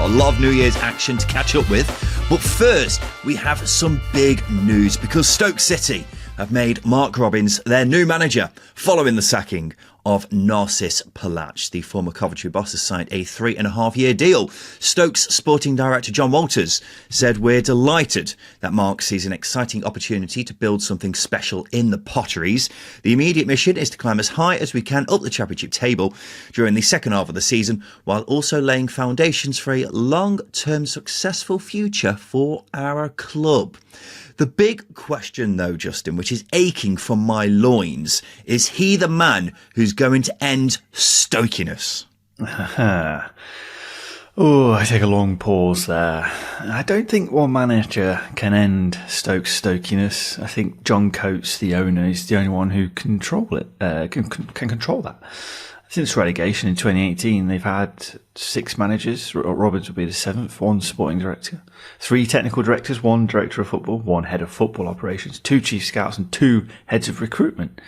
got a lot of New Year's action to catch up with. But first, we have some big news because Stoke City have made Mark Robins their new manager following the sacking of Narcis Palach. The former Coventry boss has signed a 3.5-year deal. Stoke's sporting director John Walters said, "We're delighted that Mark sees an exciting opportunity to build something special in the Potteries. The immediate mission is to climb as high as we can up the Championship table during the second half of the season, while also laying foundations for a long-term successful future for our club." The big question, though, Justin, which is aching from my loins, is he the man who's going to end Stokeiness? Oh, I take a long pause there. I don't think one manager can end Stoke's Stokeiness. I think John Coates, the owner, is the only one who can control it. Can control that. Since relegation in 2018, they've had 6 managers. Roberts will be the 7th, 1 sporting director, 3 technical directors, 1 director of football, 1 head of football operations, 2 chief scouts and 2 heads of recruitment.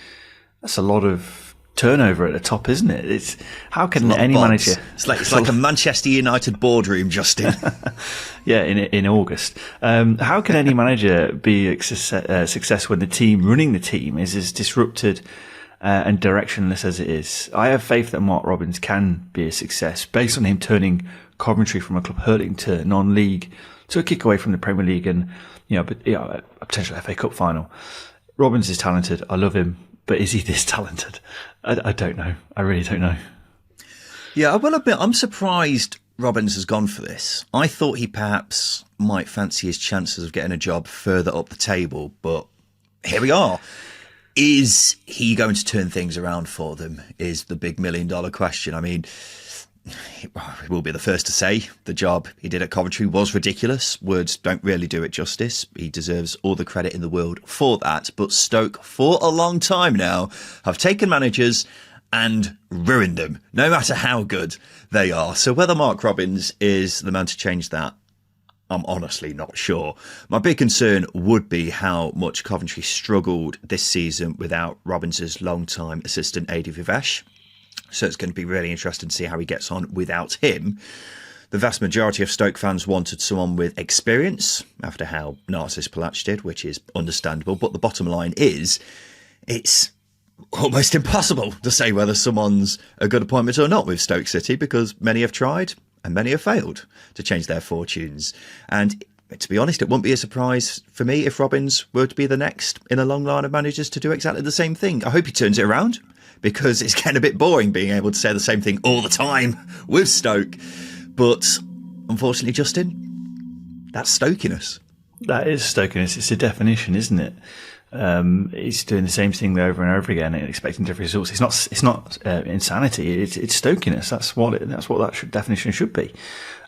That's a lot of turnover at the top, isn't it? It's how can any manager? It's like a Manchester United boardroom, Justin. Yeah, in August. How can any manager be a success when the team running the team is as disrupted and directionless as it is? I have faith that Mark Robins can be a success based on him turning Coventry from a club hurting to non-league to a kick away from the Premier League and a potential FA Cup final. Robins is talented. I love him, but is he this talented? I don't know. I really don't know. Yeah, I will admit I'm surprised Robins has gone for this. I thought he perhaps might fancy his chances of getting a job further up the table, but here we are. Is he going to turn things around for them is the big $1 million question. I mean, he will be the first to say the job he did at Coventry was ridiculous. Words don't really do it justice. He deserves all the credit in the world for that. But Stoke, for a long time now, have taken managers and ruined them, no matter how good they are. So whether Mark Robins is the man to change that, I'm honestly not sure. My big concern would be how much Coventry struggled this season without Robins' long-time assistant, Adi Vivesh. So it's going to be really interesting to see how he gets on without him. The vast majority of Stoke fans wanted someone with experience after how Narcis Palach did, which is understandable. But the bottom line is, it's almost impossible to say whether someone's a good appointment or not with Stoke City because many have tried and many have failed to change their fortunes. And to be honest, it wouldn't be a surprise for me if Robins were to be the next in a long line of managers to do exactly the same thing. I hope he turns it around because it's getting a bit boring being able to say the same thing all the time with Stoke. But unfortunately, Justin, that's Stokeiness. That is Stokeiness. It's a definition, isn't it? He's doing the same thing over and over again and expecting different results. It's not insanity. It's Stokeiness. That's what that definition should be.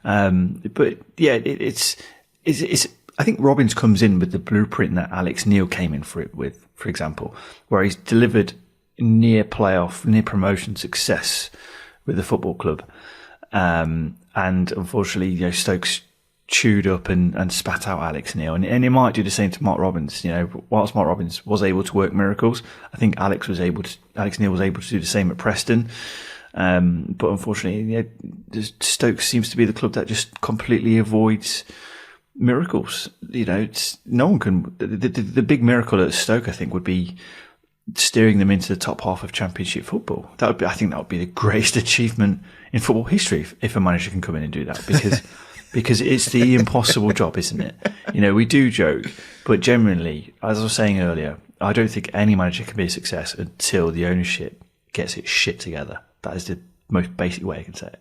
But yeah, it's. I think Robins comes in with the blueprint that Alex Neil came in for it with, for example, where he's delivered near playoff, near promotion success with the football club, and unfortunately, Stoke's chewed up and spat out Alex Neil, and it might do the same to Mark Robins. Whilst Mark Robins was able to work miracles, I think Alex Neil was able to do the same at Preston. But unfortunately, Stoke seems to be the club that just completely avoids miracles. No one can. The big miracle at Stoke, I think, would be steering them into the top half of Championship football. I think that would be the greatest achievement in football history if a manager can come in and do that, because it's the impossible job, isn't it? We do joke, but generally, as I was saying earlier, I don't think any manager can be a success until the ownership gets its shit together. That is the most basic way I can say it.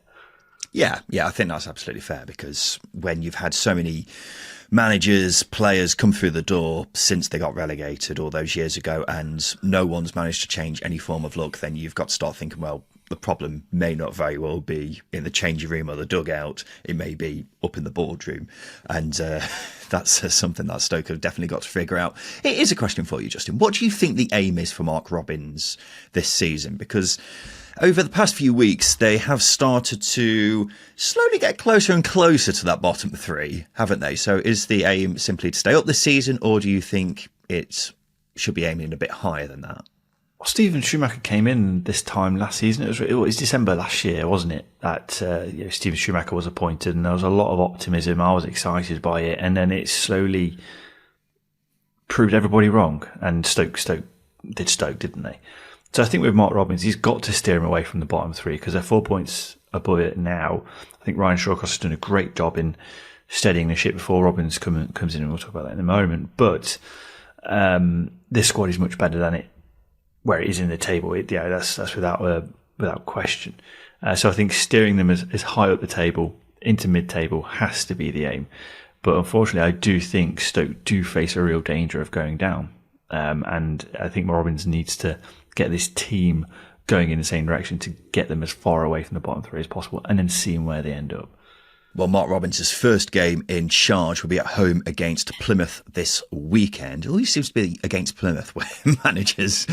Yeah, I think that's absolutely fair, because when you've had so many managers, players come through the door since they got relegated all those years ago and no one's managed to change any form of look, then you've got to start thinking, well, the problem may not very well be in the changing room or the dugout. It may be up in the boardroom. And that's something that Stoke have definitely got to figure out. It is a question for you, Justin. What do you think the aim is for Mark Robins this season? Because over the past few weeks, they have started to slowly get closer and closer to that bottom 3, haven't they? So is the aim simply to stay up this season, or do you think it should be aiming a bit higher than that? Stephen Schumacher came in this time last season. It was December last year, wasn't it? That Stephen Schumacher was appointed, and there was a lot of optimism. I was excited by it, and then it slowly proved everybody wrong. And Stoke did Stoke, didn't they? So I think with Mark Robins, he's got to steer him away from the bottom three because they're 4 points above it now. I think Ryan Shawcross has done a great job in steadying the ship before Robins comes in, and we'll talk about that in a moment. But this squad is much better than it where it is in the table. That's without question. So I think steering them as high up the table into mid-table has to be the aim. But unfortunately, I do think Stoke do face a real danger of going down. And I think Robbins needs to get this team going in the same direction to get them as far away from the bottom three as possible and then seeing where they end up. Well, Mark Robbins' first game in charge will be at home against Plymouth this weekend. It always seems to be against Plymouth where managers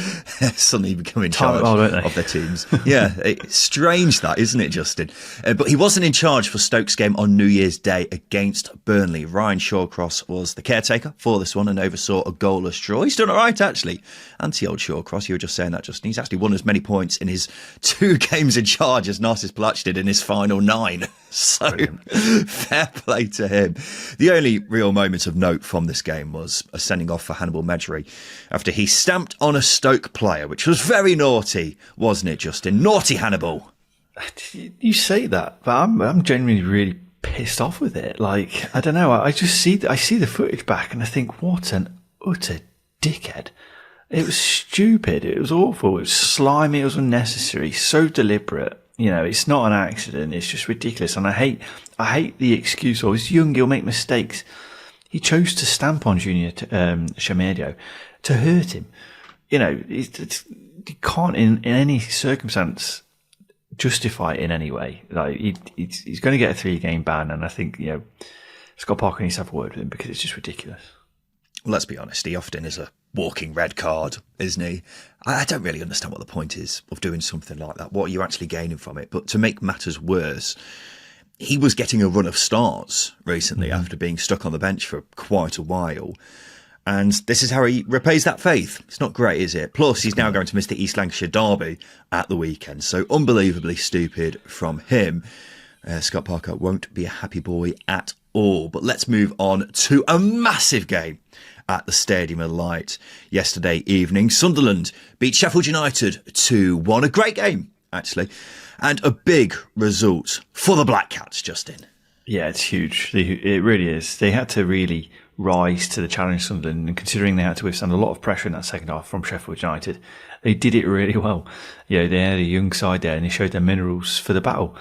suddenly become in charge of their teams. Yeah, it's strange that, isn't it, Justin? But he wasn't in charge for Stoke's game on New Year's Day against Burnley. Ryan Shawcross was the caretaker for this one and oversaw a goalless draw. He's done all right, actually. Anti-old Shawcross, you were just saying that, Justin. He's actually won as many points in his 2 games in charge as Narcis Palach did in his final 9. So fair play to him. The only real moment of note from this game was a sending off for Hannibal Medjugorje after he stamped on a Stoke player, which was very naughty, wasn't it, Justin? Naughty Hannibal. You say that, but I'm genuinely really pissed off with it. Like, I don't know. I see the footage back and I think, what an utter dickhead. It was stupid. It was awful. It was slimy. It was unnecessary. So deliberate. You know, it's not an accident. It's just ridiculous. And I hate the excuse. Oh, he's young. He'll make mistakes. He chose to stamp on Junior Semedo to hurt him. You know, you can't in any circumstance justify it in any way. Like he's going to get a 3-game ban. And I think, you know, Scott Parker needs to have a word with him because it's just ridiculous. Well, let's be honest, he often is a walking red card, isn't he? I don't really understand what the point is of doing something like that. What are you actually gaining from it? But to make matters worse, he was getting a run of starts recently after being stuck on the bench for quite a while. And this is how he repays that faith. It's not great, is it? Plus, he's now going to miss the East Lancashire derby at the weekend. So unbelievably stupid from him. Scott Parker won't be a happy boy at all. But let's move on to a massive game at the Stadium of Light yesterday evening. Sunderland beat Sheffield United 2-1. A great game, actually. And a big result for the Black Cats, Justin. Yeah, it's huge. It really is. They had to really rise to the challenge, Sunderland, and considering they had to withstand a lot of pressure in that second half from Sheffield United, they did it really well. You know, they had a young side there and they showed their minerals for the battle.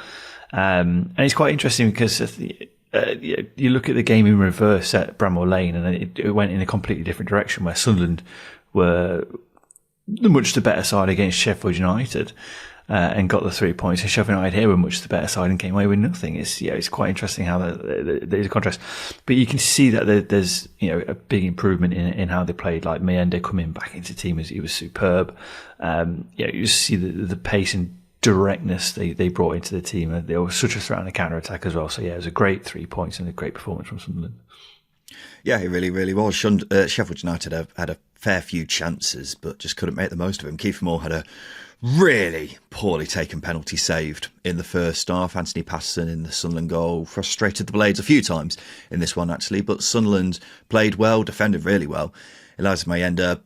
And it's quite interesting because you look at the game in reverse at Bramall Lane and it went in a completely different direction where Sunderland were much the better side against Sheffield United and got the 3 points. And Sheffield United here were much the better side and came away with nothing. It's quite interesting how there's a contrast. But you can see that there's a big improvement in how they played. Like Mayende coming back into the team, he was superb. You just see the pace and directness they brought into the team, and they were such a threat on the counter-attack as well. So yeah, it was a great 3 points and a great performance from Sunderland. Yeah, it really, really was. Sheffield United had a fair few chances, but just couldn't make the most of them. Kiefer Moore had a really poorly taken penalty saved in the first half. Anthony Patterson in the Sunderland goal frustrated the Blades a few times in this one, actually, but Sunderland played well, defended really well. Eliza Mayenda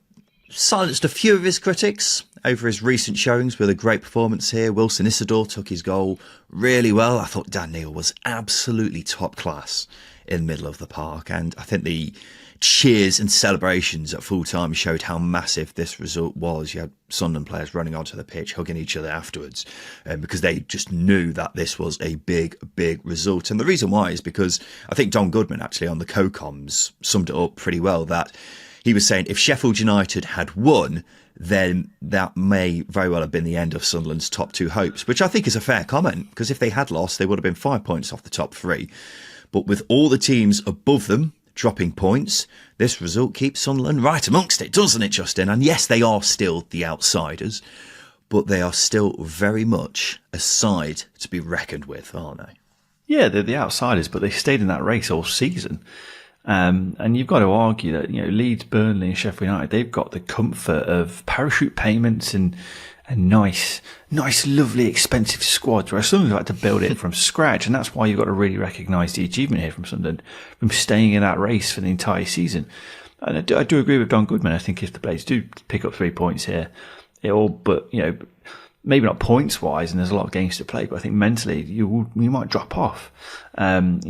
silenced a few of his critics over his recent showings with a great performance here. Wilson Isidore took his goal really well. I thought Dan Neil was absolutely top class in the middle of the park, and I think the cheers and celebrations at full time showed how massive this result was. You had Sunderland players running onto the pitch, hugging each other afterwards, because they just knew that this was a big, big result. And the reason why is because I think Don Goodman actually on the co-coms summed it up pretty well, that he was saying if Sheffield United had won, then that may very well have been the end of Sunderland's top 2 hopes, which I think is a fair comment, because if they had lost, they would have been 5 points off the top 3. But with all the teams above them dropping points, this result keeps Sunderland right amongst it, doesn't it, Justin? And yes, they are still the outsiders, but they are still very much a side to be reckoned with, aren't they? Yeah, they're the outsiders, but they stayed in that race all season. And you've got to argue that, Leeds, Burnley and Sheffield United, they've got the comfort of parachute payments and nice, lovely, expensive squads, whereas Sunderland had to build it from scratch. And that's why you've got to really recognise the achievement here from Sunderland, from staying in that race for the entire season. And I do agree with Don Goodman. I think if the Blades do pick up 3 points here, maybe not points wise, and there's a lot of games to play, but I think mentally you might drop off. And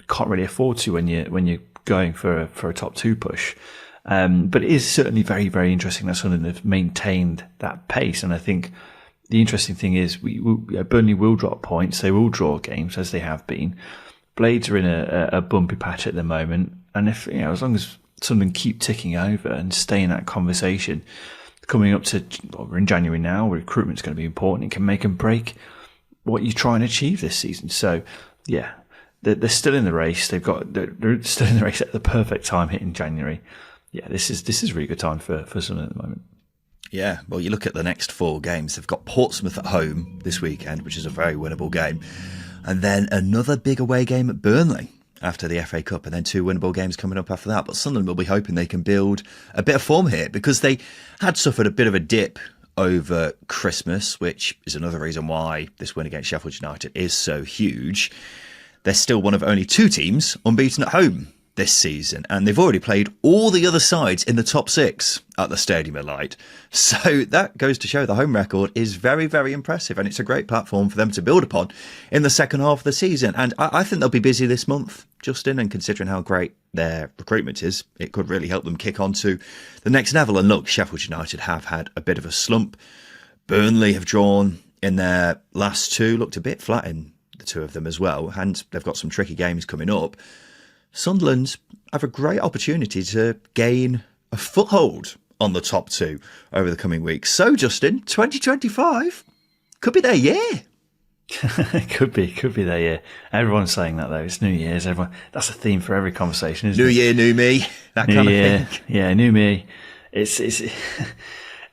can't really afford to when you're going for a top 2 push. But it is certainly very, very interesting that Sunderland have maintained that pace. And I think the interesting thing is Burnley will drop points. They will draw games as they have been. Blades are in a bumpy patch at the moment. And if, as long as Sunderland keep ticking over and stay in that conversation, coming up to, we're in January now, recruitment's going to be important. It can make and break what you try and achieve this season. So, yeah, they're still in the race. They're still in the race at the perfect time, hitting January. Yeah, this is a really good time for Sunderland at the moment. Yeah, well, you look at the next 4 games. They've got Portsmouth at home this weekend, which is a very winnable game. And then another big away game at Burnley after the FA Cup, and then 2 winnable games coming up after that. But Sunderland will be hoping they can build a bit of form here, because they had suffered a bit of a dip over Christmas, which is another reason why this win against Sheffield United is so huge. They're still one of only 2 teams unbeaten at home this season, and they've already played all the other sides in the top 6 at the Stadium of Light. So that goes to show the home record is very, very impressive, and it's a great platform for them to build upon in the second half of the season. And I think they'll be busy this month, Justin, and considering how great their recruitment is, it could really help them kick on to the next level. And look, Sheffield United have had a bit of a slump. Burnley have drawn in their last 2, looked a bit flat in the 2 of them as well, and they've got some tricky games coming up. Sunderland have a great opportunity to gain a foothold on the top 2 over the coming weeks. So, Justin, 2025 could be their year. It could be their year. Everyone's saying that, though. It's New Year's. That's a theme for every conversation, isn't it? New year, new me. That new kind year, of thing. Yeah, new me. It's.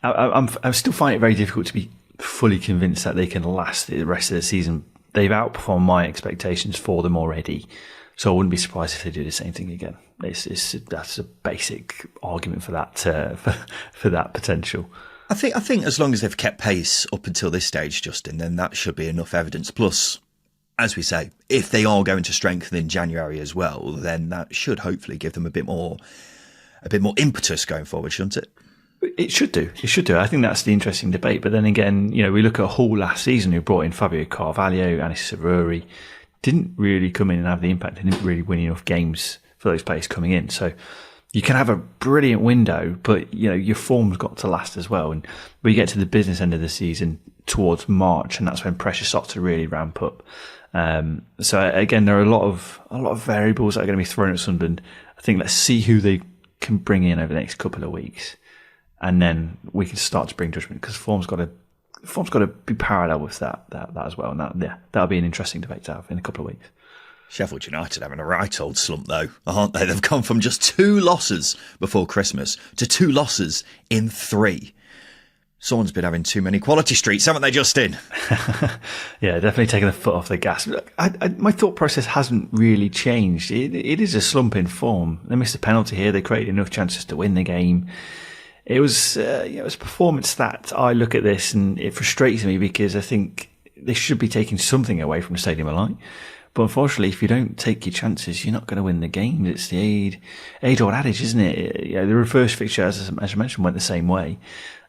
I'm still finding it very difficult to be fully convinced that they can last the rest of the season. They've outperformed my expectations for them already. So I wouldn't be surprised if they do the same thing again. That's a basic argument for that for that potential. I think as long as they've kept pace up until this stage, Justin, then that should be enough evidence. Plus, as we say, if they are going to strengthen in January as well, then that should hopefully give them a bit more impetus going forward, shouldn't it? It should do. I think that's the interesting debate. But then again, we look at Hull last season, who brought in Fabio Carvalho, Anis Saruri, didn't really come in and have the impact. They didn't really win enough games for those players coming in. So you can have a brilliant window, but your form's got to last as well. And we get to the business end of the season towards March, and that's when pressure starts to really ramp up. So again, there are a lot of variables that are going to be thrown at Sunderland. I think let's see who they can bring in over the next couple of weeks, and then we can start to bring judgment, because form's got to be parallel with that as well. And that'll be an interesting debate to have in a couple of weeks. Sheffield United having a right old slump, though, aren't they? They've gone from just 2 losses before Christmas to 2 losses in 3. Someone's been having too many quality streets, haven't they, Justin? Yeah, definitely taking the foot off the gas. My thought process hasn't really changed. It is a slump in form. They missed a penalty here. They created enough chances to win the game. It was a performance that I look at this and it frustrates me, because I think they should be taking something away from the Stadium of Light. But unfortunately, if you don't take your chances, you're not going to win the game. It's the age-old adage, isn't it? The reverse fixture, as I mentioned, went the same way.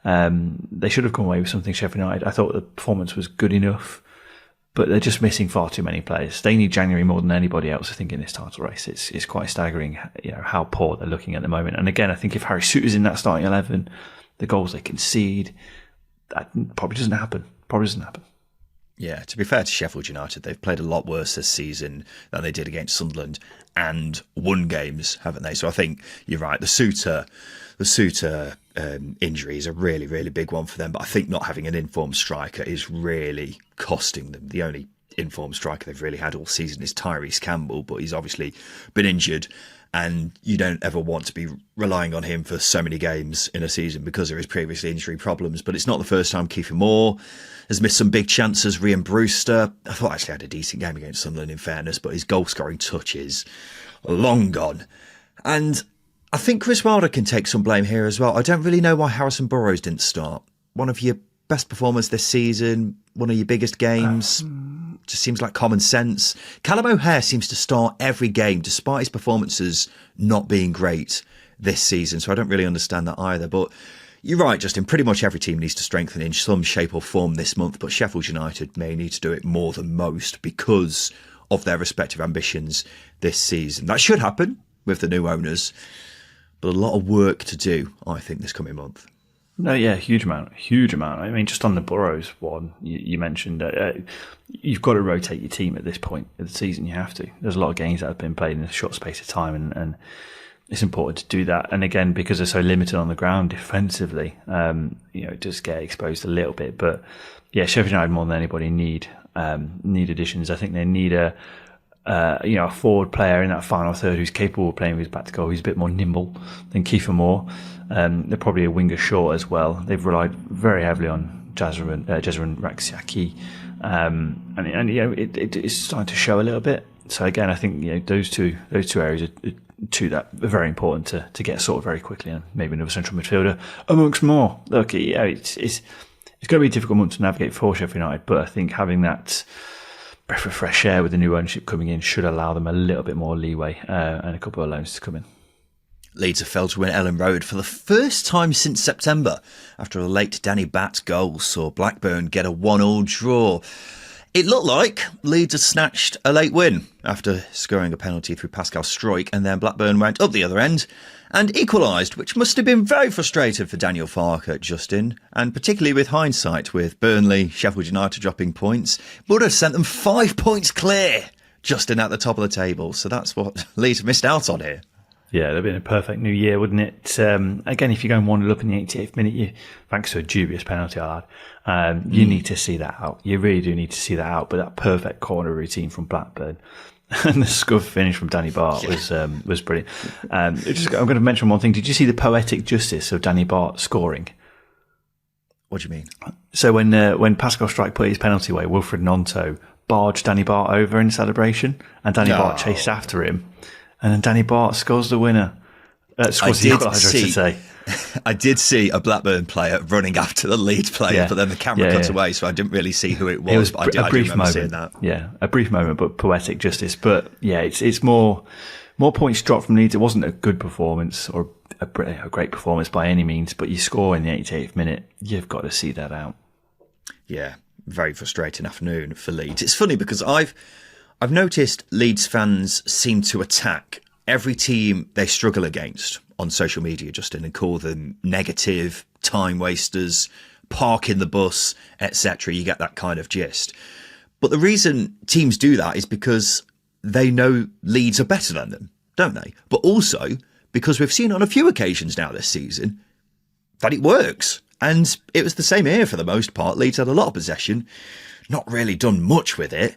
They should have come away with something. Sheffield United, I thought the performance was good enough, but they're just missing far too many players. They need January more than anybody else, I think, in this title race. It's quite staggering, how poor they're looking at the moment. And again, I think if Harry Souttar's in that starting 11, the goals they concede, that probably doesn't happen. Yeah, to be fair to Sheffield United, they've played a lot worse this season than they did against Sunderland and won games, haven't they? So I think you're right. The Souttar injury is a really, really big one for them. But I think not having an informed striker is really costing them. The only informed striker they've really had all season is Tyrese Campbell, but he's obviously been injured. And you don't ever want to be relying on him for so many games in a season because of his previous injury problems. But it's not the first time Kiefer Moore has missed some big chances. Ryan Brewster, I thought, actually had a decent game against Sunderland, in fairness, but his goal-scoring touches long gone. And I think Chris Wilder can take some blame here as well. I don't really know why Harrison Burrows didn't start. One of your best performers this season, one of your biggest games. Just seems like common sense. Callum O'Hare seems to start every game, despite his performances not being great this season. So I don't really understand that either. But you're right, Justin. Pretty much every team needs to strengthen in some shape or form this month. But Sheffield United may need to do it more than most because of their respective ambitions this season. That should happen with the new owners. But a lot of work to do, I think, this coming month. No, yeah, huge amount. I mean, just on the Burrows one, you mentioned you've got to rotate your team at this point of the season. You have to. There's a lot of games that have been played in a short space of time, and it's important to do that. And again, because they're so limited on the ground defensively, it does get exposed a little bit. But yeah, Sheffield United more than anybody need additions. I think they need a forward player in that final third who's capable of playing with his back to goal, who's a bit more nimble than Kiefer Moore. They're probably a winger short as well. They've relied very heavily on Jezrin Raksiaki, and it's starting to show a little bit. So again, I think those two areas are very important to get sorted very quickly, and maybe another central midfielder amongst more. Look, it's going to be a difficult month to navigate for Sheffield United, but I think having that breath of fresh air with the new ownership coming in should allow them a little bit more leeway and a couple of loans to come in. Leeds have failed to win Ellen Road for the first time since September after a late Danny Batts goal saw Blackburn get a 1-1 draw. It looked like Leeds had snatched a late win after scoring a penalty through Pascal Stroik, and then Blackburn went up the other end and equalised, which must have been very frustrating for Daniel Farke, Justin, and particularly with hindsight, with Burnley, Sheffield United dropping points, would have sent them 5 points clear, Justin, at the top of the table. So that's what Leeds missed out on here. Yeah, it'd have been a perfect new year, wouldn't it? Again, if you go and wander up in the 88th minute, thanks to a dubious penalty, you need to see that out. You really do need to see that out. But that perfect corner routine from Blackburn and the scuff finish from Danny Bart was brilliant. I'm going to mention one thing. Did you see the poetic justice of Danny Bart scoring? What do you mean? So when Pascal Strike put his penalty away, Wilfred Gnonto barged Danny Bart over in celebration, and Danny Bart chased after him. And then Danny Bart scores the winner. Scores the equaliser, I should say. I did see a Blackburn player running after the Leeds player, but then the camera cut away, so I didn't really see who it was. It was but a brief moment. Seeing that. Yeah, a brief moment, but poetic justice. But yeah, it's more points dropped from Leeds. It wasn't a good performance or a great performance by any means, but you score in the 88th minute. You've got to see that out. Yeah, very frustrating afternoon for Leeds. It's funny because I've noticed Leeds fans seem to attack every team they struggle against on social media, Justin, and call them negative, time wasters, parking the bus, etc. You get that kind of gist. But the reason teams do that is because they know Leeds are better than them, don't they? But also because we've seen on a few occasions now this season that it works. And it was the same here for the most part. Leeds had a lot of possession, not really done much with it.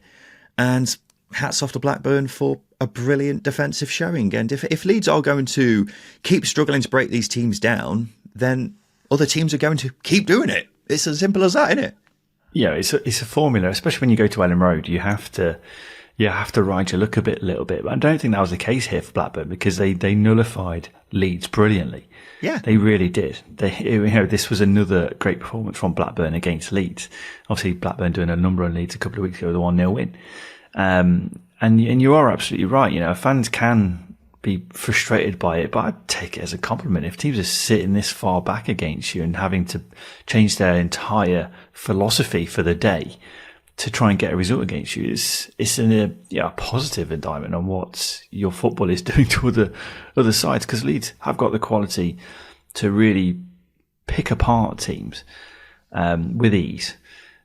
And hats off to Blackburn for a brilliant defensive showing. And if Leeds are going to keep struggling to break these teams down, then other teams are going to keep doing it. It's as simple as that, isn't it? Yeah, it's a formula, especially when you go to Ellen Road. You have to ride your luck a little bit. But I don't think that was the case here for Blackburn because they nullified Leeds brilliantly. Yeah, they really did. This was another great performance from Blackburn against Leeds. Obviously, Blackburn doing a number on Leeds a couple of weeks ago with a 1-0 win. And you are absolutely right. Fans can be frustrated by it, but I take it as a compliment. If teams are sitting this far back against you and having to change their entire philosophy for the day to try and get a result against you, it's a positive indictment on what your football is doing to other sides. Because Leeds have got the quality to really pick apart teams with ease.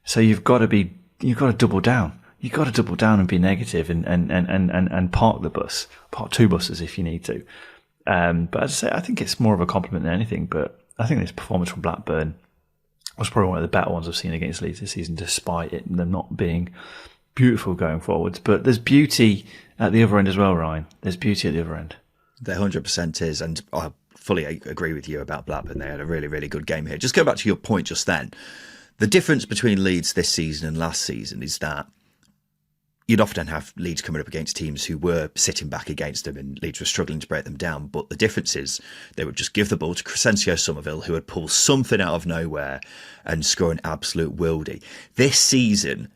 So you've got to double down. You've got to double down and be negative and park two buses if you need to. But as I say, I think it's more of a compliment than anything. But I think this performance from Blackburn was probably one of the better ones I've seen against Leeds this season, despite them not being beautiful going forwards. But there's beauty at the other end as well, Ryan. There's beauty at the other end. There 100% is. And I fully agree with you about Blackburn. They had a really, really good game here. Just go back to your point just then. The difference between Leeds this season and last season is that you'd often have Leeds coming up against teams who were sitting back against them and Leeds were struggling to break them down. But the difference is they would just give the ball to Crescencio Somerville, who would pull something out of nowhere and score an absolute worldie. This season,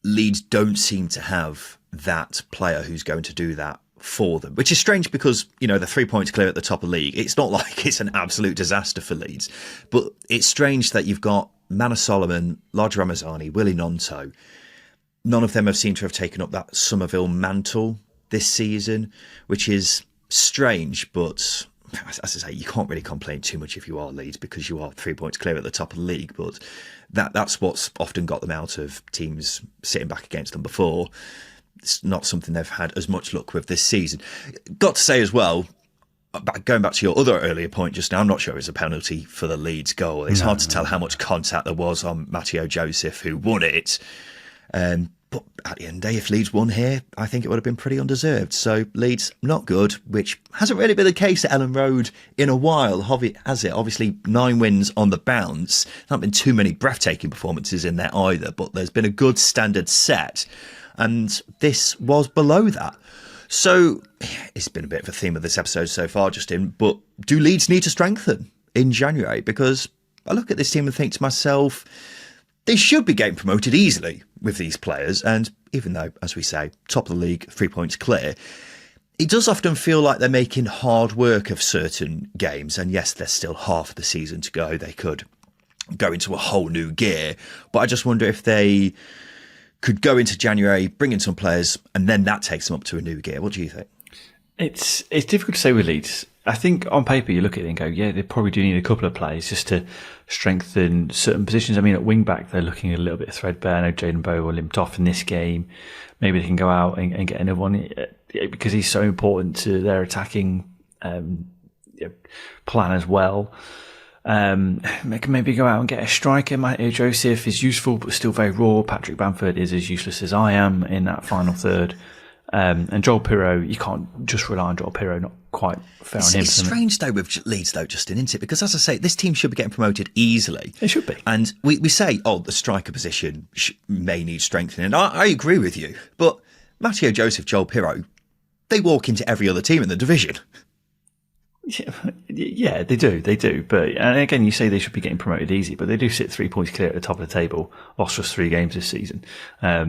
Leeds don't seem to have that player who's going to do that for them, which is strange because, they're 3 points clear at the top of the league. It's not like it's an absolute disaster for Leeds, but it's strange that you've got Manor Solomon, Lodge Ramazani, Willie Nonto. None of them have seemed to have taken up that Somerville mantle this season, which is strange, but as I say, you can't really complain too much if you are Leeds because you are 3 points clear at the top of the league, but that's what's often got them out of teams sitting back against them before. It's not something they've had as much luck with this season. Got to say as well, going back to your other earlier point just now, I'm not sure it was a penalty for the Leeds goal. It's hard to tell how much contact there was on Matteo Joseph, who won it. But at the end of the day, if Leeds won here, I think it would have been pretty undeserved. So Leeds, not good, which hasn't really been the case at Ellen Road in a while, has it? Obviously, 9 wins on the bounce. There haven't been too many breathtaking performances in there either, but there's been a good standard set. And this was below that. So it's been a bit of a theme of this episode so far, Justin, but do Leeds need to strengthen in January? Because I look at this team and think to myself, they should be getting promoted easily with these players. And even though, as we say, top of the league, 3 points clear, it does often feel like they're making hard work of certain games. And yes, there's still half of the season to go. They could go into a whole new gear. But I just wonder if they could go into January, bring in some players, and then that takes them up to a new gear. What do you think? It's difficult to say with Leeds. I think on paper you look at it and go, yeah, they probably do need a couple of players just to strengthen certain positions. I mean, at wing back, they're looking a little bit threadbare. I know Jaden Bowe limped off in this game. Maybe they can go out and get another one because he's so important to their attacking plan as well. They can maybe go out and get a striker. Matteo Joseph is useful, but still very raw. Patrick Bamford is as useless as I am in that final third. And Joel Pirro, you can't just rely on Joel Pirro, not quite fair on him. It's strange though with Leeds though, Justin, isn't it? Because as I say, this team should be getting promoted easily. It should be. And we say, the striker position may need strengthening. And I agree with you. But Matteo Joseph, Joel Pirro, they walk into every other team in the division. Yeah, they do. But and again, you say they should be getting promoted easy, but they do sit 3 points clear at the top of the table. Lost just 3 games this season. I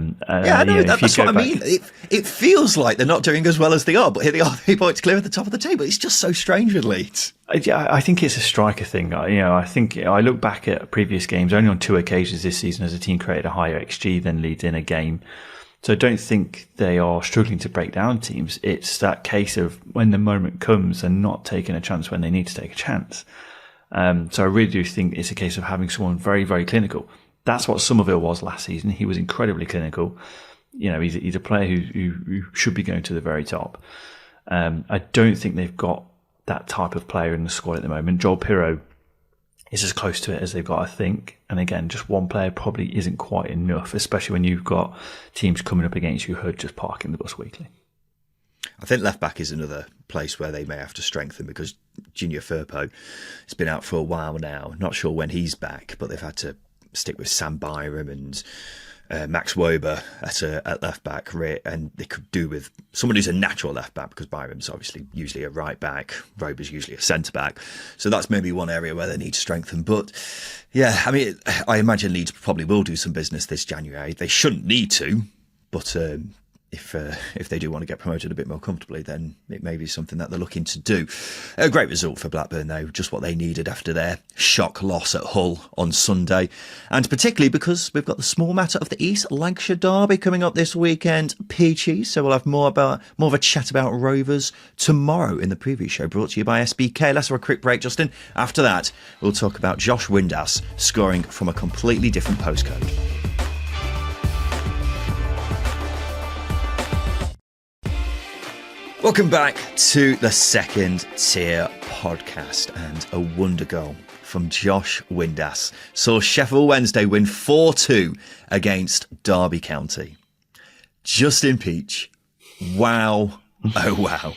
know that's what I mean. It feels like they're not doing as well as they are, but here they are, 3 points clear at the top of the table. It's just so strange with Leeds. I think it's a striker thing. I think I look back at previous games. Only on 2 occasions this season has a team created a higher XG than Leeds in a game. So I don't think they are struggling to break down teams. It's that case of when the moment comes and not taking a chance when they need to take a chance. So I really do think it's a case of having someone very, very clinical. That's what Somerville was last season. He was incredibly clinical. He's a player who should be going to the very top. I don't think they've got that type of player in the squad at the moment. Joel Pirro is as close to it as they've got, I think. And again, just one player probably isn't quite enough, especially when you've got teams coming up against you who are just parking the bus weekly. I think left back is another place where they may have to strengthen because Junior Firpo has been out for a while now. Not sure when he's back, but they've had to stick with Sam Byram and Max Wober at left back, and they could do with someone who's a natural left back because Byram's obviously usually a right back, Wober's usually a centre back, so that's maybe one area where they need to strengthen. But yeah, I mean, I imagine Leeds probably will do some business this January. They shouldn't need to, but if they do want to get promoted a bit more comfortably, then it may be something that they're looking to do. A great result for Blackburn, though, just what they needed after their shock loss at Hull on Sunday. And particularly because we've got the small matter of the East Lancashire derby coming up this weekend, Peachy. So we'll have more of a chat about Rovers tomorrow in the preview show, brought to you by SBK. Let's have a quick break, Justin. After that, we'll talk about Josh Windass scoring from a completely different postcode. Welcome back to the Second Tier podcast, and a wonder goal from Josh Windass saw Sheffield Wednesday win 4-2 against Derby County. Justin Peach, wow, oh wow.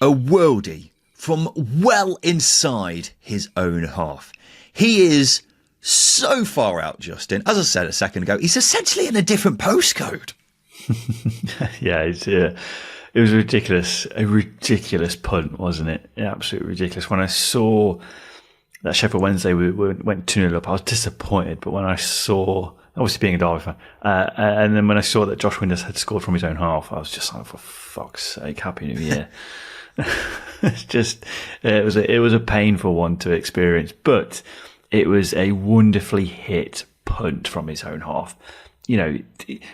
A worldie from well inside his own half. He is so far out, Justin. As I said a second ago, he's essentially in a different postcode. It was a ridiculous punt, wasn't it? Absolutely ridiculous. When I saw that Sheffield Wednesday we went 2-0 up, I was disappointed. But when I saw, obviously being a Derby fan, and then when I saw that Josh Windass had scored from his own half, I was just like, for fuck's sake, Happy New Year. It's just, it was a painful one to experience, but it was a wonderfully hit punt from his own half. You know,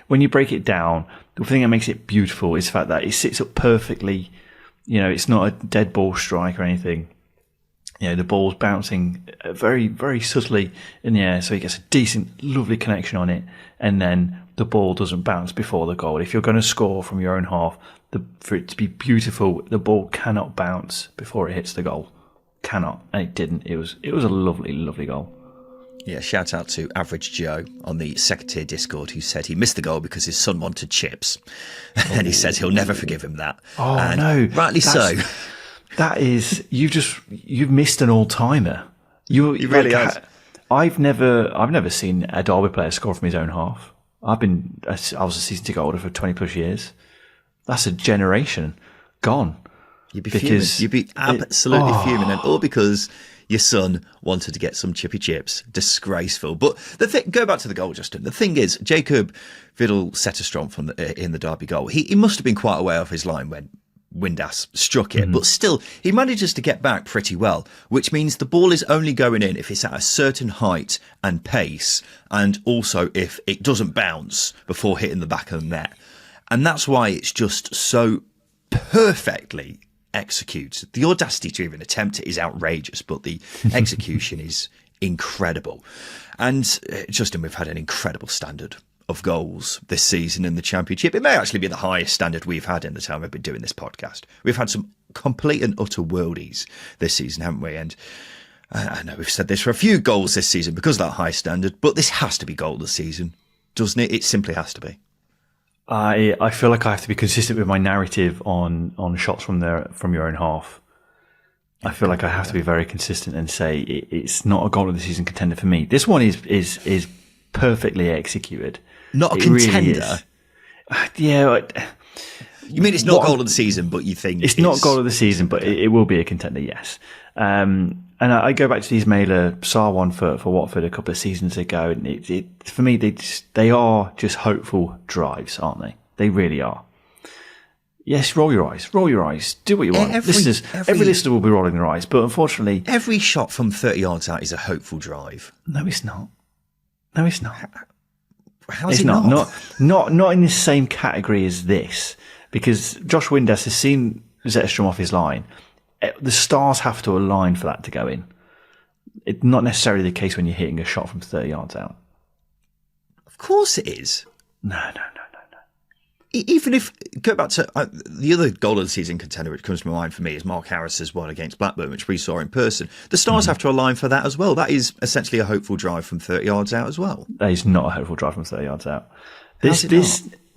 when you break it down, the thing that makes it beautiful is the fact that it sits up perfectly. You know, it's not a dead ball strike or anything. You know, the ball's bouncing very, very subtly in the air, so he gets a decent, lovely connection on it, and then the ball doesn't bounce before the goal. If you're going to score from your own half, for it to be beautiful, the ball cannot bounce before it hits the goal. Cannot, and it didn't. It was a lovely, lovely goal. Yeah, shout out to Average Joe on the second tier Discord who said he missed the goal because his son wanted chips. And he says he'll never forgive him that. Oh, and no. rightly so. That is, you've missed an all-timer. You really have. I've never seen a Derby player score from his own half. I was a season ticket holder for 20 plus years. That's a generation gone. You'd be fuming. You'd be absolutely fuming. And all because your son wanted to get some chippy chips. Disgraceful. But go back to the goal, Justin. The thing is, Jacob Vidal set a strong from in the Derby goal. He must have been quite a way off his line when Windass struck it, but still, he manages to get back pretty well, which means the ball is only going in if it's at a certain height and pace, and also if it doesn't bounce before hitting the back of the net. And that's why it's just so perfectly executed. The audacity to even attempt it is outrageous, but the execution is incredible. And Justin, we've had an incredible standard of goals this season in the Championship. It may actually be the highest standard we've had in the time we've been doing this podcast. We've had some complete and utter worldies this season, haven't we? And I know we've said this for a few goals this season because of that high standard, but this has to be goal of the season, doesn't it? It simply has to be. I feel like I have to be consistent with my narrative on shots from your own half. I feel like I have to be very consistent and say it's not a goal of the season contender for me. This one is perfectly executed. Not a contender. Really yeah. You mean it's not goal of the season, but you think it's not goal of the season, but it will be a contender, yes. And I go back to the Ismaila Sarr one for Watford a couple of seasons ago, and for me they are just hopeful drives, aren't they? They really are. Yes, roll your eyes, do what you want. Every listener will be rolling their eyes, but unfortunately, every shot from 30 yards out is a hopeful drive. No, it's not. How is it not? Not in the same category as this, because Josh Windass has seen Zetterstrom off his line. The stars have to align for that to go in. It's not necessarily the case when you're hitting a shot from 30 yards out. Of course it is. No. Even if, go back to the other goal of the season contender which comes to mind for me is Mark Harris's one against Blackburn, which we saw in person. The stars have to align for that as well. That is essentially a hopeful drive from 30 yards out as well. That is not a hopeful drive from 30 yards out. This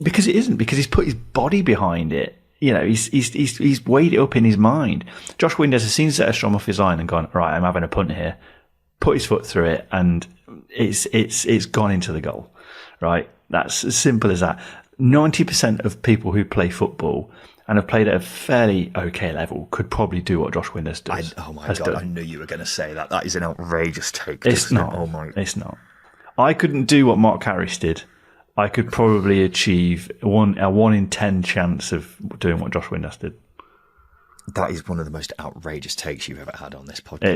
because it isn't, because he's put his body behind it. You know, he's weighed it up in his mind. Josh Windass has seen Zetterstrom off his line and gone, right, I'm having a punt here. Put his foot through it, and it's gone into the goal. Right? That's as simple as that. 90% of people who play football and have played at a fairly okay level could probably do what Josh Windass does. Oh my God, I knew you were going to say that. That is an outrageous take. It's not. It's not. I couldn't do what Mark Harris did. I could probably achieve a 1 in 10 chance of doing what Josh Windass did. That is one of the most outrageous takes you've ever had on this podcast.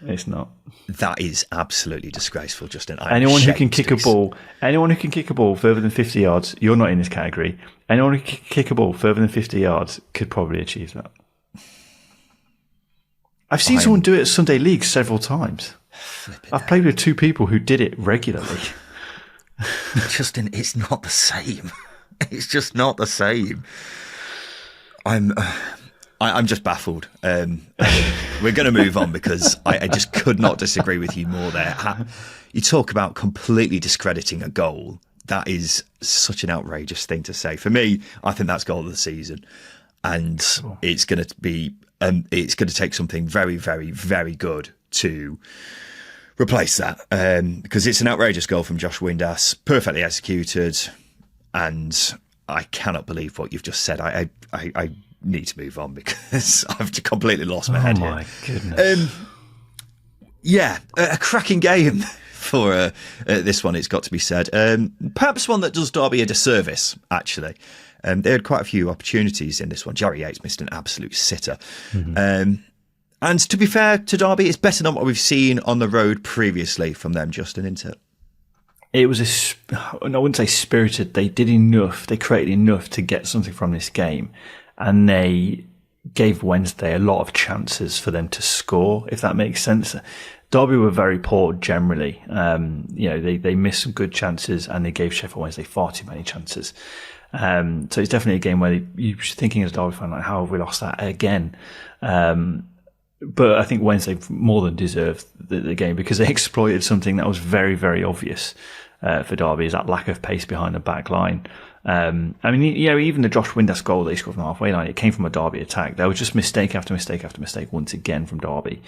It's not. That is absolutely disgraceful, Justin. Anyone who can kick a ball further than 50 yards, you're not in this category. Anyone who can kick a ball further than 50 yards could probably achieve that. I've seen someone do it at Sunday League several times. I've played with 2 people who did it regularly. Justin, it's not the same. It's just not the same. I'm just baffled. We're going to move on because I just could not disagree with you more there. You talk about completely discrediting a goal. That is such an outrageous thing to say. For me, I think that's goal of the season. And it's going to be, it's going to take something very, very, very good to replace that. Because it's an outrageous goal from Josh Windass, perfectly executed. And I cannot believe what you've just said. I need to move on because I've completely lost my head here. Oh my goodness. Yeah, a cracking game for this one, it's got to be said. Perhaps one that does Derby a disservice, actually. They had quite a few opportunities in this one. Jerry Yates missed an absolute sitter. Mm-hmm. And to be fair to Derby, it's better than what we've seen on the road previously from them, Justin, isn't it? It was I wouldn't say spirited. They did enough. They created enough to get something from this game. And they gave Wednesday a lot of chances for them to score, if that makes sense. Derby were very poor generally. They missed some good chances and they gave Sheffield Wednesday far too many chances. So it's definitely a game where you're thinking as a Derby fan, like, how have we lost that again? But I think Wednesday more than deserved the game because they exploited something that was very, very obvious for Derby, is that lack of pace behind the back line. Even the Josh Windass goal they scored from the halfway line, it came from a Derby attack. There was just mistake after mistake after mistake once again from Derby.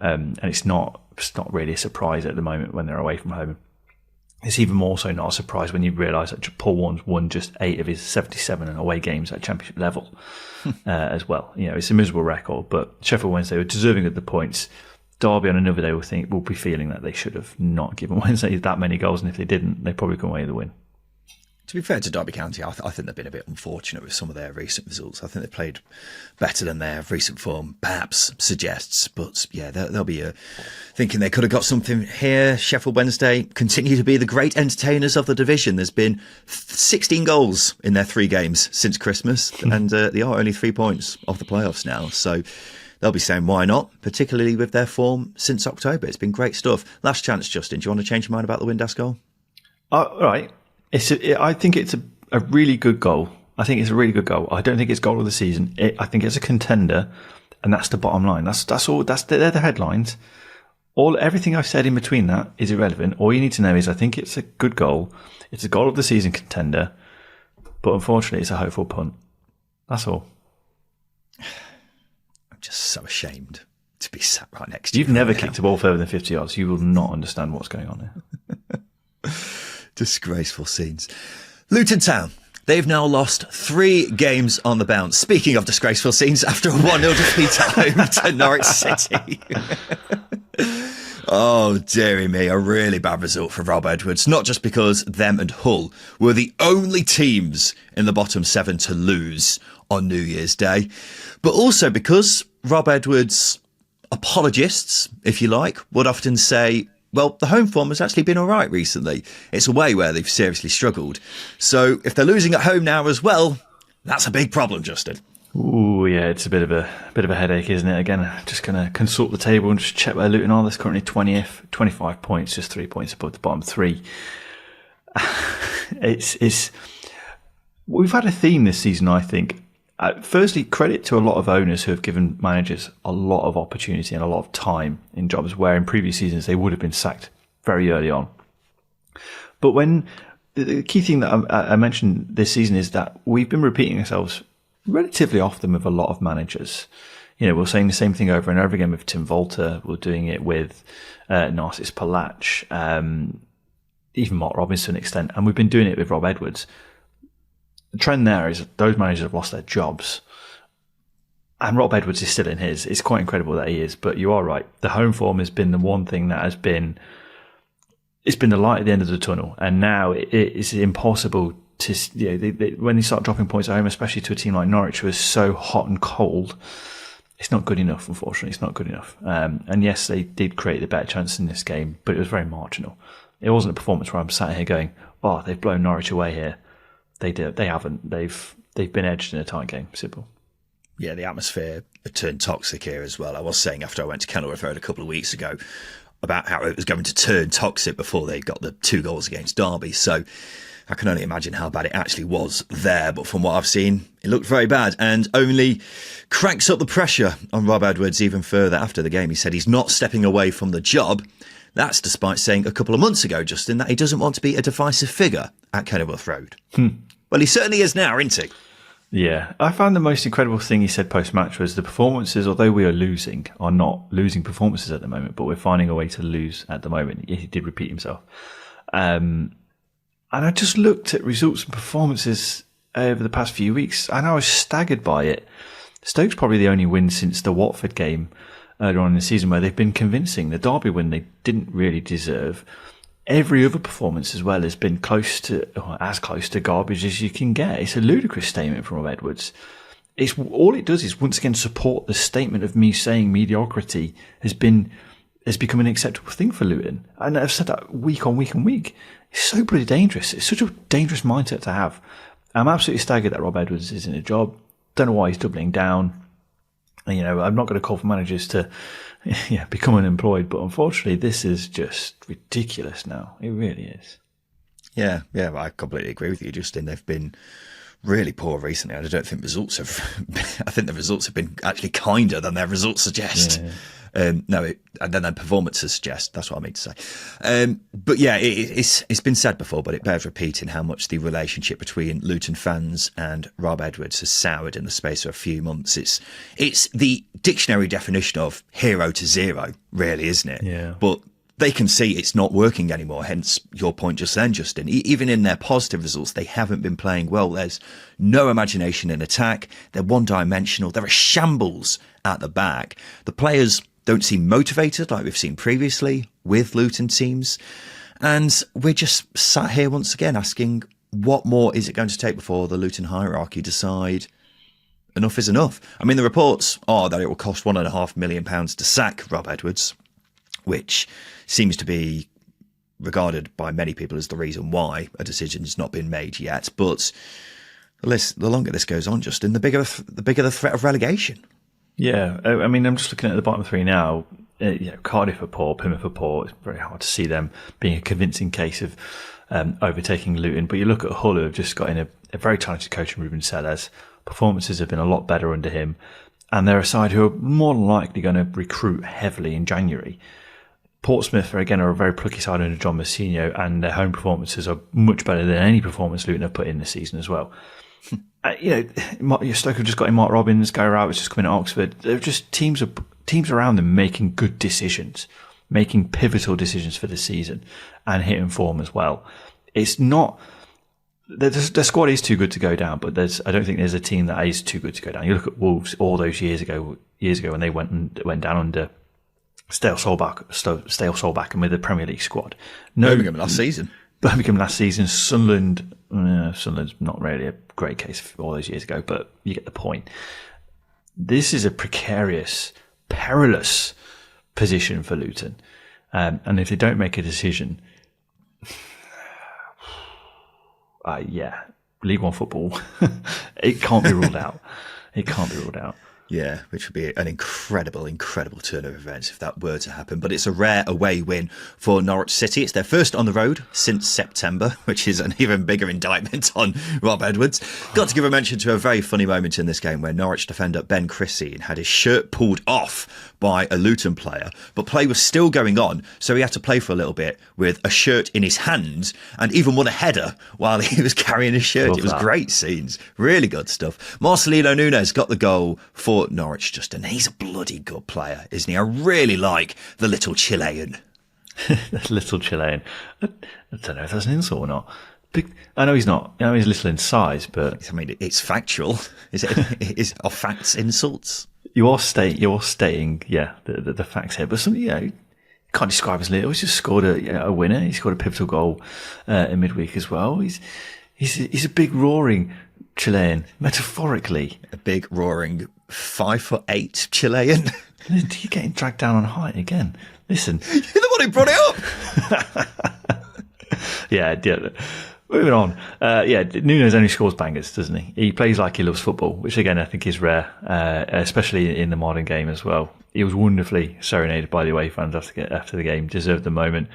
And it's not really a surprise at the moment when they're away from home. It's even more so not a surprise when you realise that Paul Warne's won just 8 of his 77 away games at championship level as well. It's a miserable record, but Sheffield Wednesday were deserving of the points. Derby on another day will be feeling that they should have not given Wednesday that many goals, and if they didn't, they probably come away with the win. To be fair to Derby County, I think they've been a bit unfortunate with some of their recent results. I think they've played better than their recent form perhaps suggests. But yeah, they'll be thinking they could have got something here. Sheffield Wednesday continue to be the great entertainers of the division. There's been 16 goals in their 3 games since Christmas, and they are only 3 points off the playoffs now. So they'll be saying why not, particularly with their form since October. It's been great stuff. Last chance, Justin. Do you want to change your mind about the Windass goal? All right. I think it's a really good goal. I think it's a really good goal. I don't think it's goal of the season. I think it's a contender, and that's the bottom line. That's all. They're the headlines. Everything I've said in between that is irrelevant. All you need to know is I think it's a good goal. It's a goal of the season contender, but unfortunately, it's a hopeful punt. That's all. I'm just so ashamed to be sat right next to you. You've never kicked a ball further than 50 yards. You will not understand what's going on here. Disgraceful scenes. Luton Town. They've now lost 3 games on the bounce. Speaking of disgraceful scenes, after a 1-0 defeat at home to Norwich City. Oh, dearie me, a really bad result for Rob Edwards. Not just because them and Hull were the only teams in the bottom 7 to lose on New Year's Day, but also because Rob Edwards' apologists, if you like, would often say, well, the home form has actually been all right recently. It's away where they've seriously struggled. So if they're losing at home now as well, that's a big problem, Justin. Ooh, yeah, it's a bit of a headache, isn't it? Again, just going to consult the table and just check where Luton are. There's currently 20th, 25 points, just 3 points above the bottom 3. We've had a theme this season, I think. Firstly, credit to a lot of owners who have given managers a lot of opportunity and a lot of time in jobs where in previous seasons they would have been sacked very early on. But when the key thing that I mentioned this season is that we've been repeating ourselves relatively often with a lot of managers. We're saying the same thing over and over again with Tim Volter. We're doing it with Narcis Palach, even Mark Robinson to an extent, and we've been doing it with Rob Edwards. The trend there is that those managers have lost their jobs. And Rob Edwards is still in his. It's quite incredible that he is. But you are right. The home form has been the one thing that has been... It's been the light at the end of the tunnel. And now it is impossible to... when they start dropping points at home, especially to a team like Norwich, who is so hot and cold, it's not good enough, unfortunately. It's not good enough. And yes, they did create the better chance in this game, but it was very marginal. It wasn't a performance where I'm sat here going, oh, they've blown Norwich away here. They did. They haven't. They've been edged in a tight game. Simple. Yeah, the atmosphere turned toxic here as well. I was saying after I went to Kenilworth Road a couple of weeks ago about how it was going to turn toxic before they got the 2 goals against Derby. So I can only imagine how bad it actually was there. But from what I've seen, it looked very bad and only cranks up the pressure on Rob Edwards even further after the game. He said he's not stepping away from the job. That's despite saying a couple of months ago, Justin, that he doesn't want to be a divisive figure at Kenilworth Road. Well, he certainly is now, isn't he? Yeah. I found the most incredible thing he said post-match was the performances, although we are losing, are not losing performances at the moment, but we're finding a way to lose at the moment. He did repeat himself. And I just looked at results and performances over the past few weeks, and I was staggered by it. Stoke's probably the only win since the Watford game earlier on in the season where they've been convincing. The Derby win they didn't really deserve. Every other performance as well has been close to, or as close to garbage as you can get. It's a ludicrous statement from Rob Edwards. It's all it does is once again support the statement of me saying mediocrity has become an acceptable thing for Luton. And I've said that week on week on week. It's so bloody dangerous. It's such a dangerous mindset to have. I'm absolutely staggered that Rob Edwards is in a job. Don't know why he's doubling down. You know, I'm not going to call for managers to become unemployed, but unfortunately this is just ridiculous now. It really is. Yeah, I completely agree with you, Justin. They've been really poor recently. I don't think results have. I think the results have been actually kinder than their results suggest. Yeah. And then their performances suggest. That's what I mean to say. But yeah, it's been said before, but it bears repeating how much the relationship between Luton fans and Rob Edwards has soured in the space of a few months. It's the dictionary definition of hero to zero, really, isn't it? Yeah. But they can see it's not working anymore, hence your point just then, Justin. Even in their positive results, they haven't been playing well. There's no imagination in attack. They're one-dimensional. They're a shambles at the back. The players don't seem motivated like we've seen previously with Luton teams. And we're just sat here once again asking, what more is it going to take before the Luton hierarchy decide enough is enough? I mean, the reports are that it will cost £1.5 million to sack Rob Edwards, which seems to be regarded by many people as the reason why a decision has not been made yet. But the longer this goes on, Justin, the bigger the threat of relegation. Yeah, I mean, I'm just looking at the bottom three now. Cardiff are poor, Plymouth are poor. It's very hard to see them being a convincing case of overtaking Luton. But you look at Hull, who have just got in a very talented coach in Ruben Sellers. Performances have been a lot better under him. And they're a side who are more than likely going to recruit heavily in January. Portsmouth are a very plucky side under John Mousinho, and their home performances are much better than any performance Luton have put in this season as well. Stoke have just got in Mark Robbins, Gary Rowett's just coming to Oxford. They're just teams around them making good decisions, making pivotal decisions for the season, and hitting form as well. It's not the squad is too good to go down, but I don't think there's a team that is too good to go down. You look at Wolves all those years ago when they went down under stale Solback and with the Premier League squad. Birmingham last season. Sunderland's not really a great case for all those years ago, but you get the point. This is a precarious, perilous position for Luton. And if they don't make a decision, League One football, it can't be ruled out. It can't be ruled out. Yeah, which would be an incredible, incredible turn of events if that were to happen. But it's a rare away win for Norwich City. It's their first on the road since September, which is an even bigger indictment on Rob Edwards. Got to give a mention to a very funny moment in this game where Norwich defender Ben Chrissy had his shirt pulled off by a Luton player, but play was still going on, so he had to play for a little bit with a shirt in his hand and even won a header while he was carrying his shirt. It was great scenes. Really good stuff. Marcelino Nunes got the goal for Norwich, Justin. He's a bloody good player, isn't he? I really like the little Chilean. The little Chilean. I don't know if that's an insult or not. I know he's not. I know he's little in size, but I mean, it's factual. Are facts insults? You're stating, the facts here. But you can't describe as little. He's just scored a winner. He scored a pivotal goal in midweek as well. He's a big roaring Chilean, metaphorically. A big roaring 5'8" Chilean. You're getting dragged down on height again. Listen, you're the one who brought it up. Yeah. Moving on. Nunes only scores bangers, doesn't he? He plays like he loves football, which again I think is rare, especially in the modern game as well. He was wonderfully serenaded by the away fans after the game. Deserved the moment.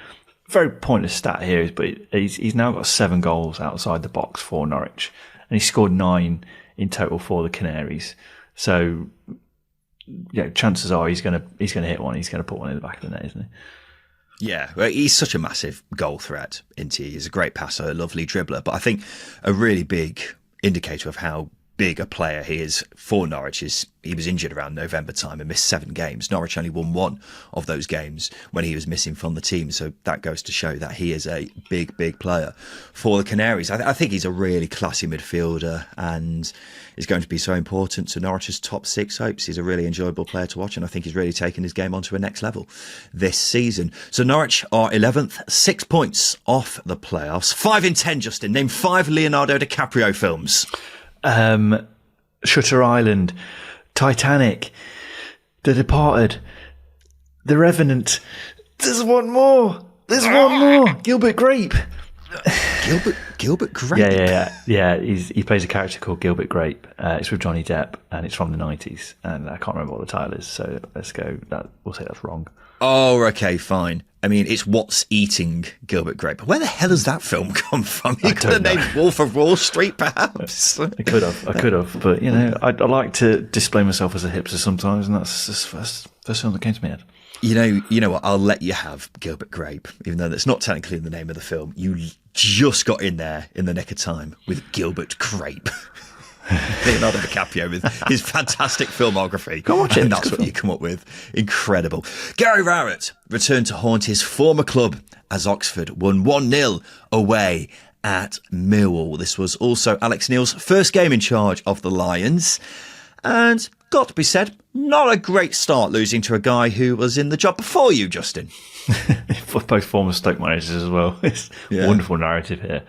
Very pointless stat here, but he's now got 7 goals outside the box for Norwich, and he scored 9 in total for the Canaries. So, chances are he's gonna hit one. He's gonna put one in the back of the net, isn't he? Yeah, well, he's such a massive goal threat, isn't he? He's a great passer, a lovely dribbler. But I think a really big indicator of how big a player he is for Norwich. He was injured around November time and missed 7 games. Norwich only won 1 of those games when he was missing from the team. So that goes to show that he is a big, big player for the Canaries. I think he's a really classy midfielder and is going to be so important to Norwich's top 6 hopes. He's a really enjoyable player to watch, and I think he's really taken his game onto a next level this season. So Norwich are 11th, 6 points off the playoffs. 5 in 10, Justin. Name 5 Leonardo DiCaprio films. Shutter Island, Titanic, The Departed, The Revenant. There's one more. Gilbert Grape. Gilbert Grape. Yeah. He plays a character called Gilbert Grape. It's with Johnny Depp, and it's from the 90s. And I can't remember what the title is, so let's go. We'll say that's wrong. Oh, okay, fine. I mean, it's What's Eating Gilbert Grape. Where the hell has that film come from? You could have named Wolf of Wall Street, perhaps. I could have, but I like to display myself as a hipster sometimes, and that's the first film that came to my head. You know what? I'll let you have Gilbert Grape, even though that's not technically the name of the film. You just got in there in the nick of time with Gilbert Grape. Leonardo DiCaprio with his fantastic filmography. Go watch it. And that's what you come up with. Incredible. Gary Rowett returned to haunt his former club as Oxford won 1-0 away at Millwall. This was also Alex Neil's first game in charge of the Lions. And, got to be said, not a great start losing to a guy who was in the job before you, Justin. Both former Stoke managers as well. It's a wonderful narrative here.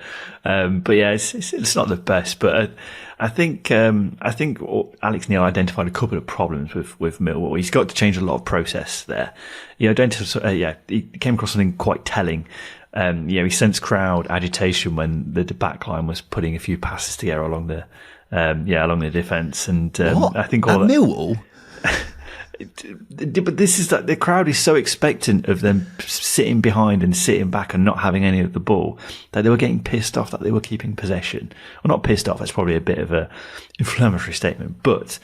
But yeah, it's not the best. But I think Alex Neil identified a couple of problems with Millwall. He's got to change a lot of process there. He came across something quite telling. He sensed crowd agitation when the back line was putting a few passes together along the defence. And I think all at Millwall. But this is that the crowd is so expectant of them sitting behind and sitting back and not having any of the ball that they were getting pissed off that they were keeping possession. Well, not pissed off, that's probably a bit of a inflammatory statement, but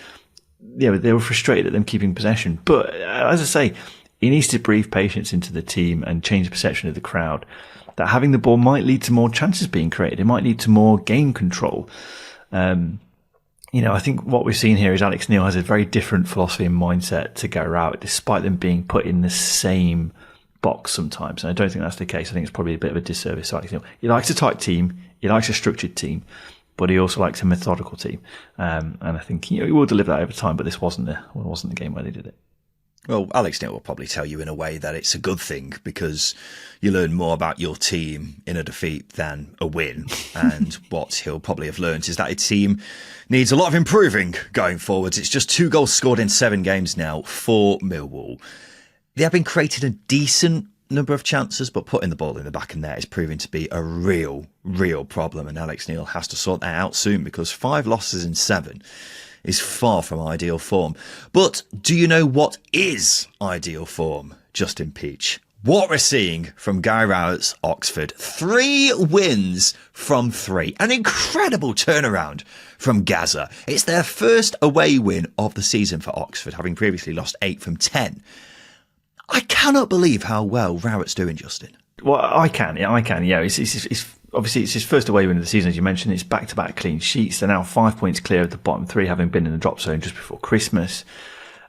they were frustrated at them keeping possession. But as I say, he needs to breathe patience into the team and change the perception of the crowd that having the ball might lead to more chances being created. It might lead to more game control. I think what we've seen here is Alex Neil has a very different philosophy and mindset to Gary Rowett, despite them being put in the same box sometimes. And I don't think that's the case. I think it's probably a bit of a disservice to Alex Neil. He likes a tight team. He likes a structured team, but he also likes a methodical team. And I think he will deliver that over time, but this wasn't the game where they did it. Well, Alex Neil will probably tell you in a way that it's a good thing because you learn more about your team in a defeat than a win. And what he'll probably have learned is that a team needs a lot of improving going forwards. It's just 2 goals scored in 7 games now for Millwall. They have been creating a decent number of chances, but putting the ball in the back of net is proving to be a real problem. And Alex Neil has to sort that out soon because 5 losses in 7 is far from ideal form. But do you know what is ideal form, Justin Peach? What we're seeing from Guy Rowett's Oxford. 3 wins from 3. An incredible turnaround from Gaza. It's their first away win of the season for Oxford, having previously lost 8 from 10. I cannot believe how well Rowett's doing, Justin. Well, I can. Yeah, it's obviously, it's his first away win of the season, as you mentioned. It's back-to-back clean sheets. They're now 5 points clear of the bottom 3, having been in the drop zone just before Christmas.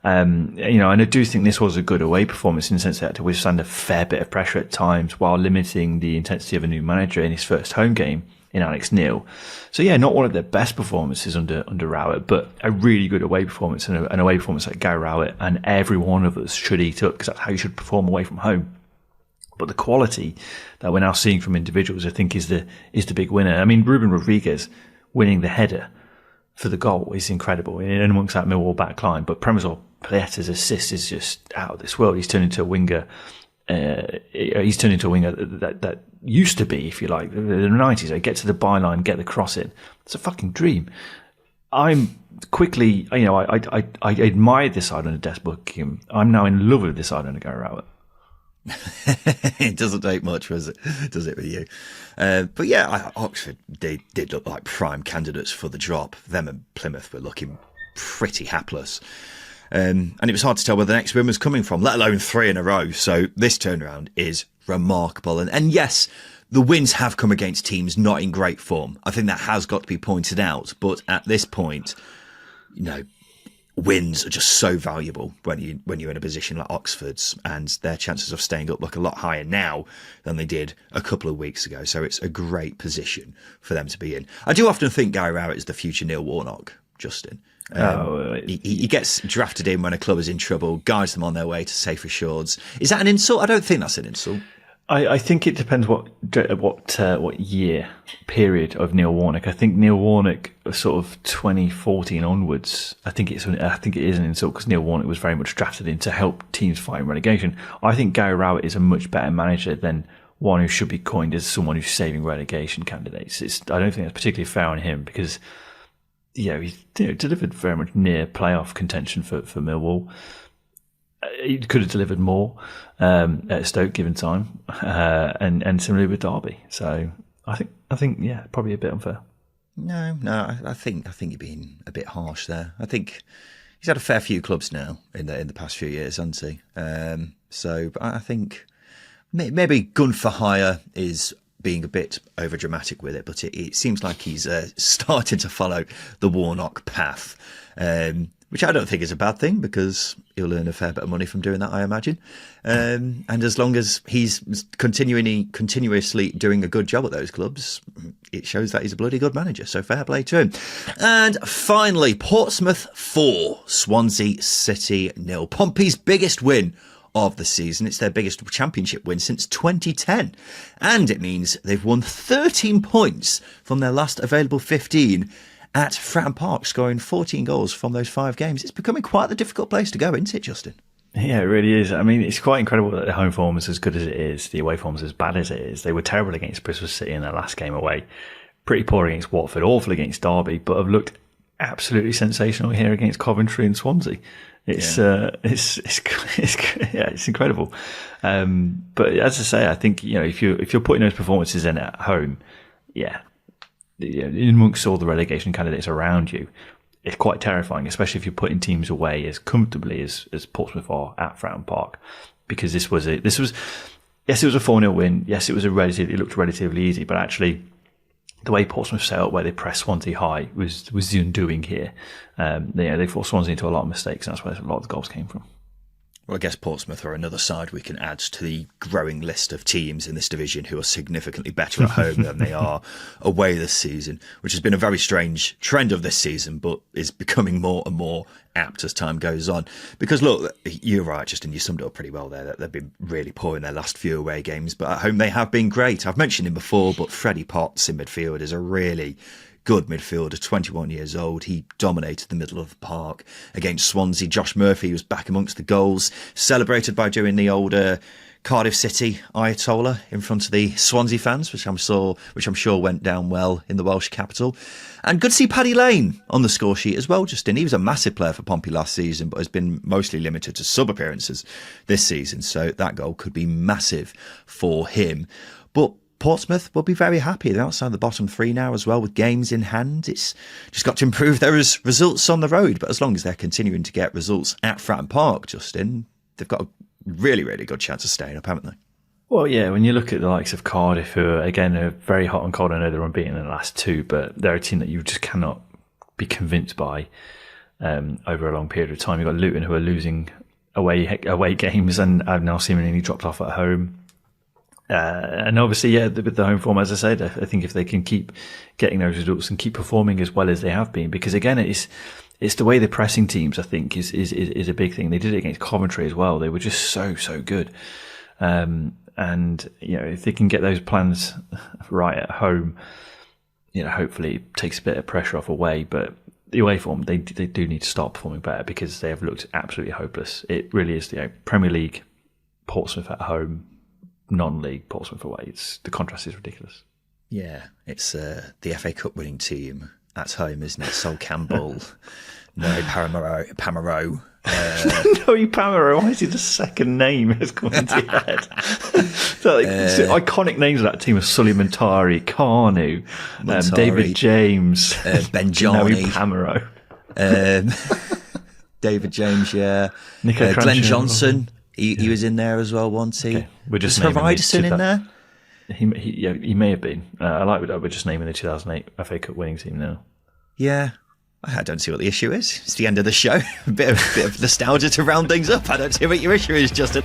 And I do think this was a good away performance in the sense that they had to withstand a fair bit of pressure at times while limiting the intensity of a new manager in his first home game in Alex Neil. So yeah, not one of their best performances under Rowett, but a really good away performance and an away performance that Gary Rowett and every one of us should eat up because that's how you should perform away from home. But the quality that we're now seeing from individuals, I think, is the big winner. I mean, Ruben Rodriguez winning the header for the goal is incredible in amongst that Millwall back line. But Premazor Pleta's assist is just out of this world. He's turned into a winger. That used to be, if you like, the 90s. They get to the byline, get the cross in. It's a fucking dream. I'm quickly, I admired this side under Des Buckingham. I'm now in love with this side under Gary Rowett. It doesn't take much, does it, with you? But yeah, Oxford, they did look like prime candidates for the drop. Them and Plymouth were looking pretty hapless. And it was hard to tell where the next win was coming from, let alone 3 in a row. So this turnaround is remarkable. And yes, the wins have come against teams not in great form. I think that has got to be pointed out. But at this point, wins are just so valuable when you're in a position like Oxford's, and their chances of staying up look a lot higher now than they did a couple of weeks ago. So it's a great position for them to be in. I do often think Guy Rowett is the future Neil Warnock, Justin. He gets drafted in when a club is in trouble, guides them on their way to safer shores. Is that an insult? I don't think that's an insult. I think it depends what year period of Neil Warnock. I think Neil Warnock, sort of 2014 onwards. I think it is an insult because Neil Warnock was very much drafted in to help teams fight relegation. I think Gary Rowett is a much better manager than one who should be coined as someone who's saving relegation candidates. I don't think that's particularly fair on him because he delivered very much near playoff contention for Millwall. He could have delivered more at Stoke given time, and similarly with Derby. So I think probably a bit unfair. No, I think you're being a bit harsh there. I think he's had a fair few clubs now in the past few years, hasn't he? So I think maybe gun for hire is being a bit over dramatic with it, but it seems like he's starting to follow the Warnock path. Which I don't think is a bad thing because he'll earn a fair bit of money from doing that, I imagine. And as long as he's continuously doing a good job at those clubs, it shows that he's a bloody good manager. So fair play to him. And finally, Portsmouth 4, Swansea City 0. Pompey's biggest win of the season. It's their biggest championship win since 2010. And it means they've won 13 points from their last available 15 at Fratton Park, scoring 14 goals from those 5 games. It's becoming quite the difficult place to go, isn't it, Justin? Yeah, it really is. I mean, it's quite incredible that the home form is as good as it is, the away form is as bad as it is. They were terrible against Bristol City in their last game away, pretty poor against Watford, awful against Derby, but have looked absolutely sensational here against Coventry and Swansea. It's incredible. But as I say, I think if you're putting those performances in at home, amongst all the relegation candidates around you, it's quite terrifying, especially if you're putting teams away as comfortably as Portsmouth are at Fratton Park, because it was a 4-0 win. Yes, it looked relatively easy, but actually the way Portsmouth set up, where they pressed Swansea high, was the undoing here. They forced Swansea into a lot of mistakes, and that's where a lot of the goals came from. Well, I guess Portsmouth are another side we can add to the growing list of teams in this division who are significantly better at home than they are away this season, which has been a very strange trend of this season, but is becoming more and more apt as time goes on. Because look, you're right, Justin, you summed it up pretty well there, that they've been really poor in their last few away games, but at home they have been great. I've mentioned him before, but Freddie Potts in midfield is a really good midfielder, 21 years old. He dominated the middle of the park against Swansea. Josh Murphy was back amongst the goals, celebrated by doing the old Cardiff City Ayatollah in front of the Swansea fans, which I'm sure went down well in the Welsh capital. And good to see Paddy Lane on the score sheet as well, Justin. He was a massive player for Pompey last season, but has been mostly limited to sub appearances this season. So that goal could be massive for him. But Portsmouth will be very happy. They're outside the bottom 3 now as well with games in hand. It's just got to improve their results on the road. But as long as they're continuing to get results at Fratton Park, Justin, they've got a really, really good chance of staying up, haven't they? Well, yeah, when you look at the likes of Cardiff, who are, again, are very hot and cold. I know they're unbeaten in the last 2, but they're a team that you just cannot be convinced by over a long period of time. You've got Luton, who are losing away games and have now seemingly dropped off at home. And obviously, with the home form, as I said, I think if they can keep getting those results and keep performing as well as they have been, because again, it's the way they're pressing teams, I think, is a big thing. They did it against Coventry as well. They were just so good. And if they can get those plans right at home, hopefully it takes a bit of pressure off away. But the away form, they do need to start performing better because they have looked absolutely hopeless. It really is Premier League, Portsmouth at home, non-league Portsmouth away. The contrast is ridiculous. Yeah, it's the FA Cup winning team at home, isn't it? Sol Campbell, Noe Pamaro. Noe Pamaro, why is he the second name that's come into your head? Iconic names of that team are Sully Montari, Carnu, David James, Benjani, Noe Pamaro. David James, yeah. Nico Glenn Johnson. He was in there as well, wasn't he? Okay. We're just was Horizon in there? He may have been. I like that we're just naming the 2008 FA Cup winning team now. Yeah. I don't see what the issue is. It's the end of the show. A bit of nostalgia to round things up. I don't see what your issue is, Justin.